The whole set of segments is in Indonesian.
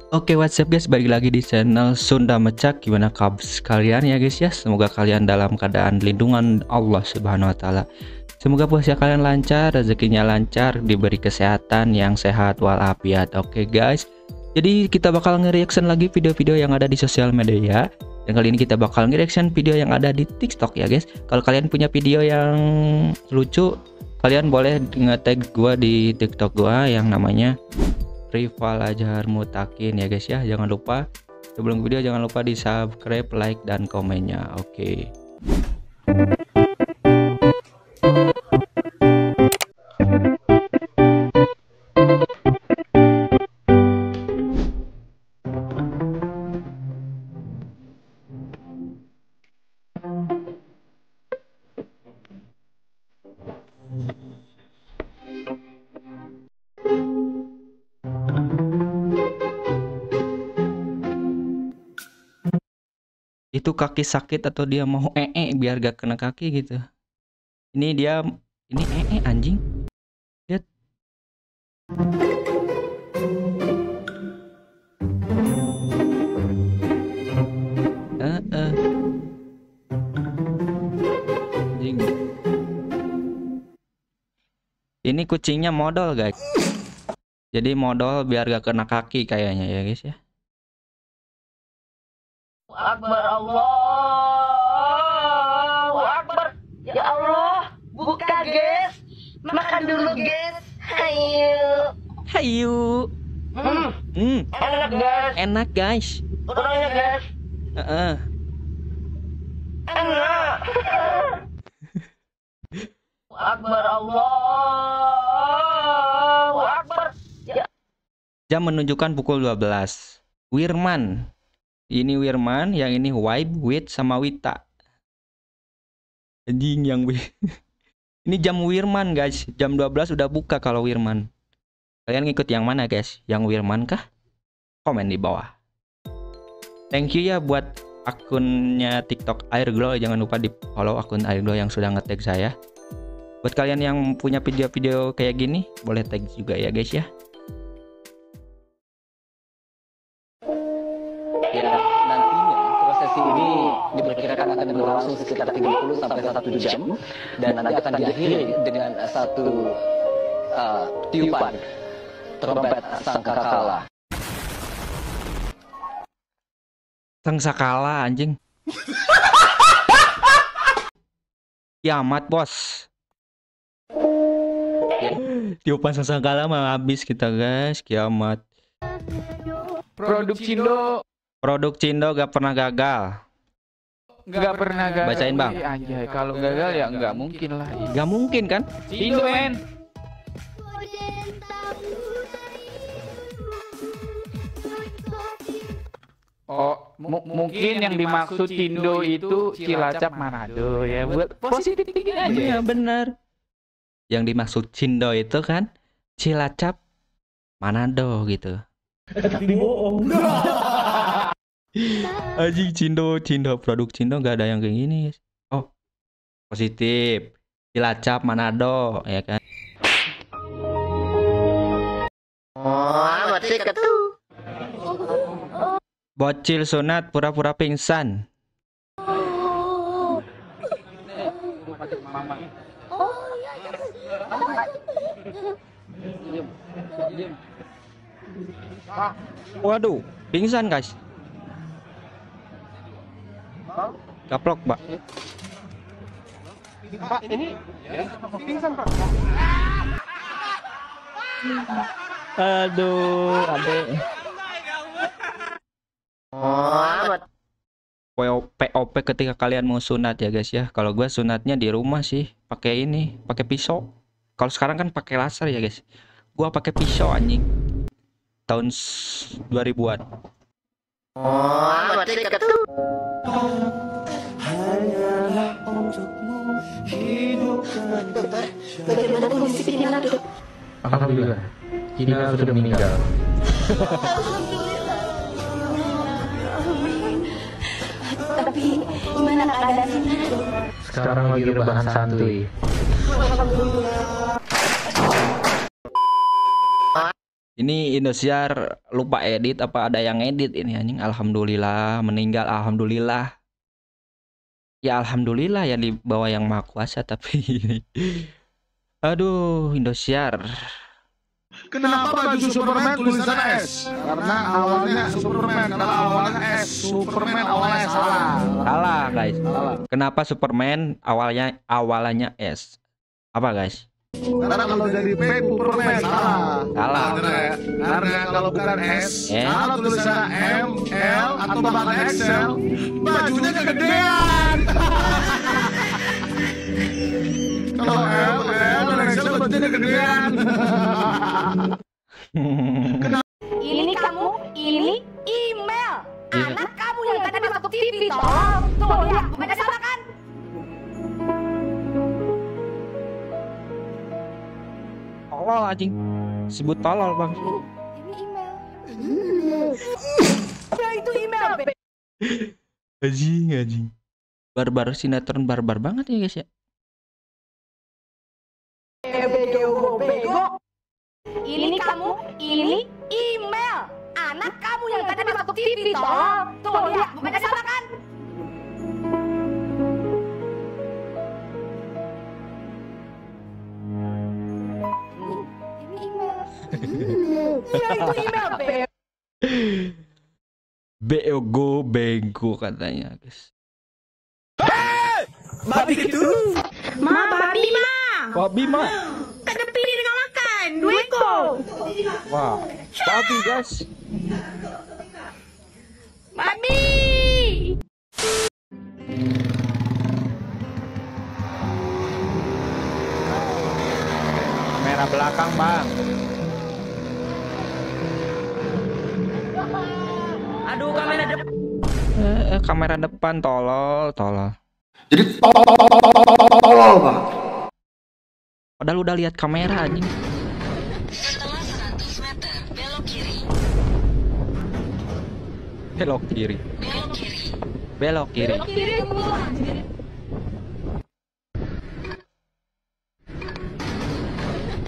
Oke, what's up guys, balik lagi di channel Sunda Mecak. Gimana kabar kalian ya guys ya? Semoga kalian dalam keadaan lindungan Allah Subhanahu wa taala. Semoga puasa kalian lancar, rezekinya lancar, diberi kesehatan yang sehat walafiat. Oke guys. Jadi kita bakal nge-reaction lagi video-video yang ada di sosial media. Dan kali ini kita bakal nge-reaction video yang ada di TikTok ya guys. Kalau kalian punya video yang lucu, kalian boleh nge-tag gua di TikTok gua yang namanya Rival Ajar Mutakin ya guys ya. Jangan lupa sebelum video jangan lupa di subscribe, like dan komennya. Oke. Itu kaki sakit atau dia mau biar gak kena kaki gitu. Ini dia, ini anjing. Lihat. Anjing. Ini kucingnya modal guys. Jadi modal biar gak kena kaki kayaknya ya guys ya. Akbar, Allahu Akbar. Ya Allah, buka guys. Makan dulu guys. Hayu. Hayu. Enak guys. Enak guys. Orangnya guys. Enak. Akbar, Allahu Akbar. Ya. Jam menunjukkan pukul 12. Wirman. Ini Wirman, yang ini Wipe, Wit, sama Wita. Anjing yang ini jam Wirman guys. Jam 12 udah buka kalau Wirman. Kalian ngikut yang mana guys? Yang Wirman kah? Komen di bawah. Thank you ya buat akunnya TikTok Airglow. Jangan lupa di follow akun Airglow yang sudah nge-tag saya. Buat kalian yang punya video-video kayak gini, boleh tag juga ya guys ya. Ya, nantinya prosesi ini diperkirakan akan berlangsung sekitar 30 sampai 1 jam dan nanti akan diakhiri dengan satu tiupan trompet sangkakala. Sangkakala anjing. Kiamat bos. Tiupan sangkakala mah habis kita guys, kiamat. Produk Cindo gak pernah gagal. Nggak pernah gagal. Bacain bang. Anjay, kalau gagal ya nggak mungkin lah. Gak mungkin kan? Cindo men. Oh, mungkin yang dimaksud Cindo itu Cilacap Manado ya, buat positif aja. Iya bener. Yang dimaksud Cindo itu kan Cilacap Manado gitu. Tapi bohong. Anjing Cindo produk Cindo nggak ada yang kayak gini guys. Oh positif Cilacap Manado ya kan. Oh, mati ketu. Bocil sunat pura-pura pingsan. Waduh pingsan guys. Gaplok mbak. Pak, ini pingsan Pak. Aduh adek. POP ketika kalian mau sunat ya guys ya. Kalau gue sunatnya di rumah sih pakai ini, pakai pisau. Kalau sekarang kan pakai laser ya guys. Gua pakai pisau anjing. Tahun 2000-an. Oh, mati ketu. Bagaimana kondisi Pina dok? Alhamdulillah, Cina sudah meninggal. Tapi gimana keadaan Pina dok? Sekarang lagi rebahan santuy. Ini Indosiar lupa edit apa ada yang edit ini anjing. Alhamdulillah meninggal, alhamdulillah. Ya alhamdulillah yang di bawah yang maha kuasa tapi aduh Indosiar. Kenapa baju Superman tulisannya S? Karena awalnya Superman, karena awalnya S. Superman awalnya salah. Salah guys. Kenapa Superman awalnya S? Apa guys? Karena kalau jadi P Superman salah. Salah. Ya. Karena kalau bukan S, kalau tulisannya M, L atau bahkan XL, bajunya kegedean. Kalau M, L dan XL bajunya kegedean. Ini kamu, ini email. Iya. Anak kamu yang tadi masuk TV, tolong. Tuh lihat, bukannya sama kan? Tolol anjing. Sebut tolol bang. Ini email. Ya itu email, Be. Anjing. Barbar sinetron barbar banget ya guys ya. Bego. Ini kamu, ini email. Anak kamu yang tadi masuk TV, tolong. Tuh lihat, bukannya sama kan? Ini email. Ya itu email, Be. Bego katanya guys. Babi gitu. Babi mah. Kada pilih dengan makan. Dueko. Wah, babi guys. Babi. Kamera belakang bang. Aduh kamera depan. Kamera depan tolol. Jadi tolol Pak. Padahal udah lihat kamera anjing. Setelah 100 meter, belok kiri. Belok kiri. Belok kiri. Belok kiri.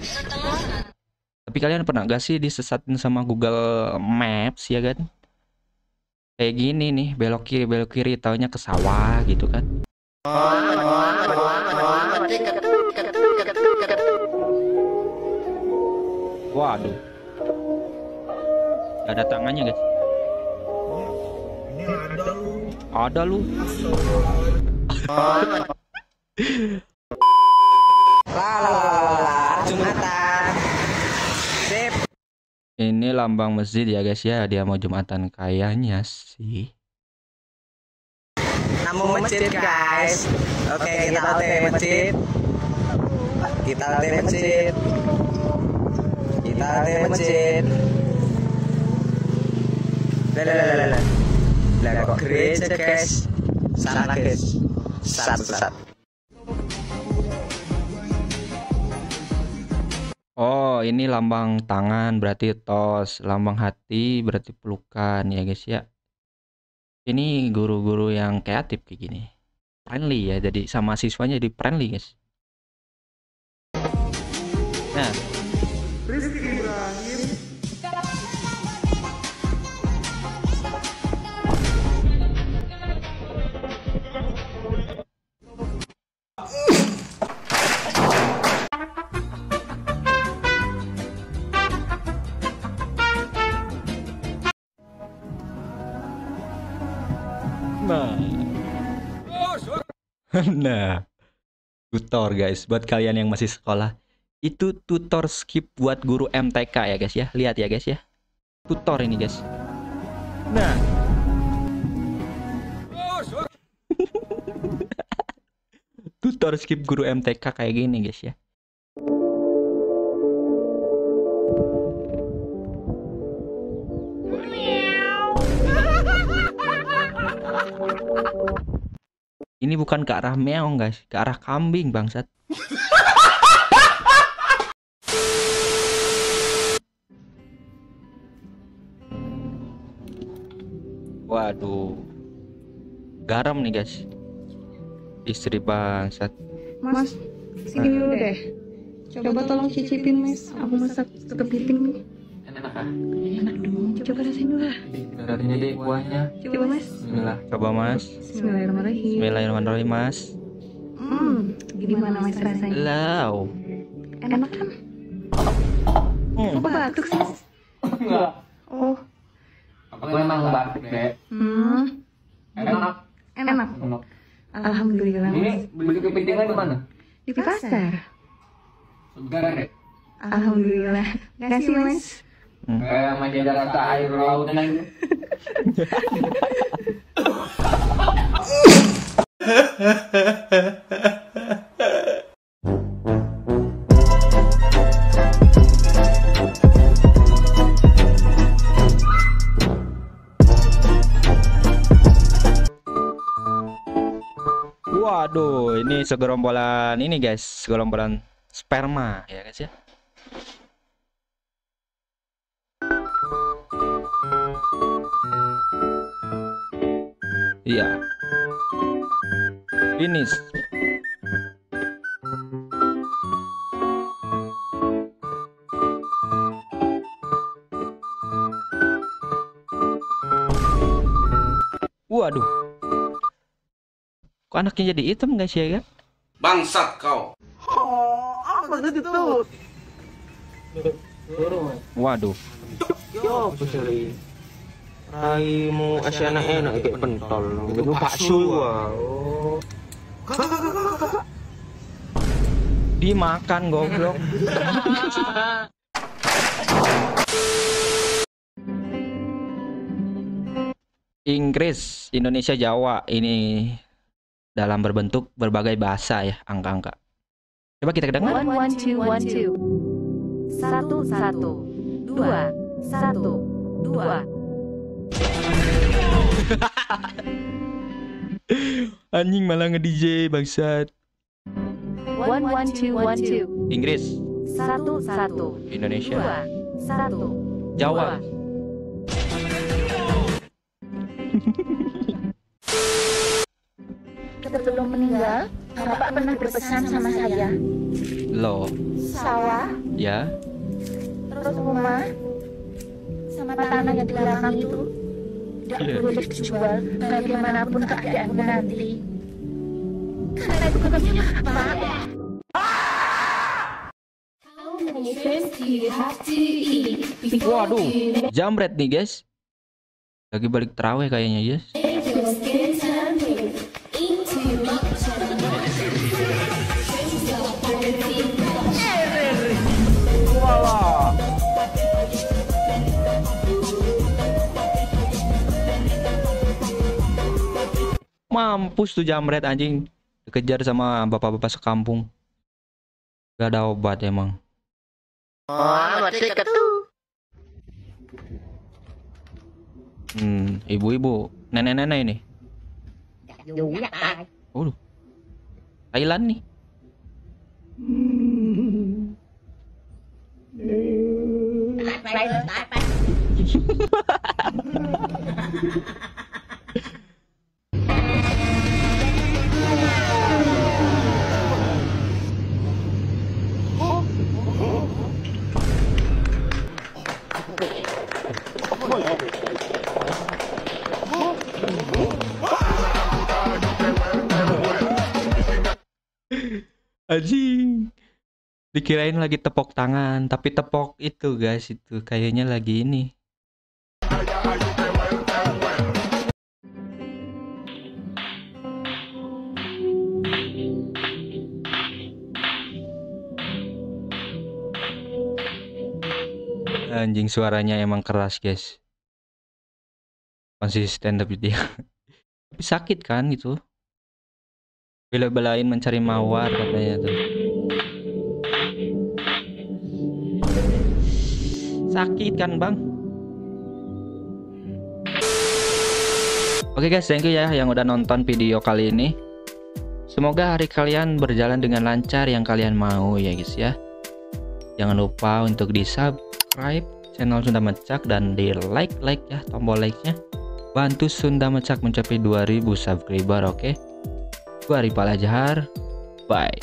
Setelah Tapi kalian pernah gak sih disesatin sama Google Maps ya kan? Kayak gini nih, belok kiri, taunya ke sawah gitu kan. Waduh. Gak ada tangannya guys. Ada lu. Jumatan. Sip. Ini lambang masjid ya guys ya. Dia mau Jumatan kayaknya sih. Namu masjid guys. Oke kita OT masjid. Kita OT masjid. Kita OT masjid. Lah kok gereja guys. Sana guys. Satu. Oh, ini lambang tangan berarti tos, lambang hati berarti pelukan ya guys ya. Ini guru-guru yang kreatif kayak gini. Friendly ya, jadi sama siswanya jadi friendly guys. Nah, nah, tutor guys, buat kalian yang masih sekolah, itu tutor skip buat guru MTK ya guys ya. Lihat ya guys ya, tutor ini guys. Nah, tutor skip guru MTK kayak gini guys ya. Ini bukan ke arah meong guys, ke arah kambing bangsat. Waduh, garam nih guys. Istri bangsat. Mas, sini dulu deh. Coba tolong cicipin, Mas. Aku masak kepiting nih. Enak Enak dong, coba rasain dulu lah. Ini deh kuahnya. Coba mas. Bismillah. Coba Mas. Bismillahirrahmanirrahim. Bismillahirrahmanirrahim Mas. Gimana mas rasanya? Lau. Enak kan? Kok batuk sih? Enggak. Oh. Aku emang batuk deh. Enak. Enak. Alhamdulillah Ini mas. beli kepitingnya di mana? Di pasar. Segar deh. Alhamdulillah. Kasih mas. Kayak masih ada rasa air lautnya gitu. Waduh, ini segerombolan ini guys, segerombolan sperma ya guys ya. Iya. Finish. Waduh. Kok anaknya jadi hitam guys ya kan? Bangsat kau. Waduh. Yo, puseri. Raimu asyana enak kayak pentol. Itu bakso wah. Dimakan goblok. Inggris, Indonesia, Jawa ini dalam berbentuk berbagai bahasa ya, angka-angka. Coba kita kedengar. 1 1 2 1 1 2 1 2. Anjing malah nge-DJ bangsat. 1 1 2 1 Inggris, 1 1 Indonesia, 1 Jawa. Sebelum meninggal, Bapak pernah berpesan sama saya. Loh, Sawah, ya. terus rumah, sama tanah yang di belakang itu tidak boleh dijual bagaimanapun keadaanmu nanti. Karena itu punya Bapak. Waduh, jambret nih guys. Lagi balik terawih kayaknya guys. Mampus tuh jambret anjing. Dikejar sama bapak-bapak sekampung. Gak ada obat emang. Ibu-ibu, nenek-nenek ini. Waduh, Thailand nih. Anjing, dikirain lagi tepok tangan, tapi tepok itu guys, itu kayaknya lagi ini. Anjing, suaranya emang keras guys, konsisten tapi dia tapi sakit kan gitu. Bela-belain mencari mawar katanya tuh. Sakit kan bang? Oke guys, thank you ya yang udah nonton video kali ini. Semoga hari kalian berjalan dengan lancar yang kalian mau ya guys ya. Jangan lupa untuk di subscribe channel Sunda Mecak dan di like ya, tombol like-nya. Bantu Sunda Mecak mencapai 2000 subscriber, oke? Gua Rival Ajhar, bye.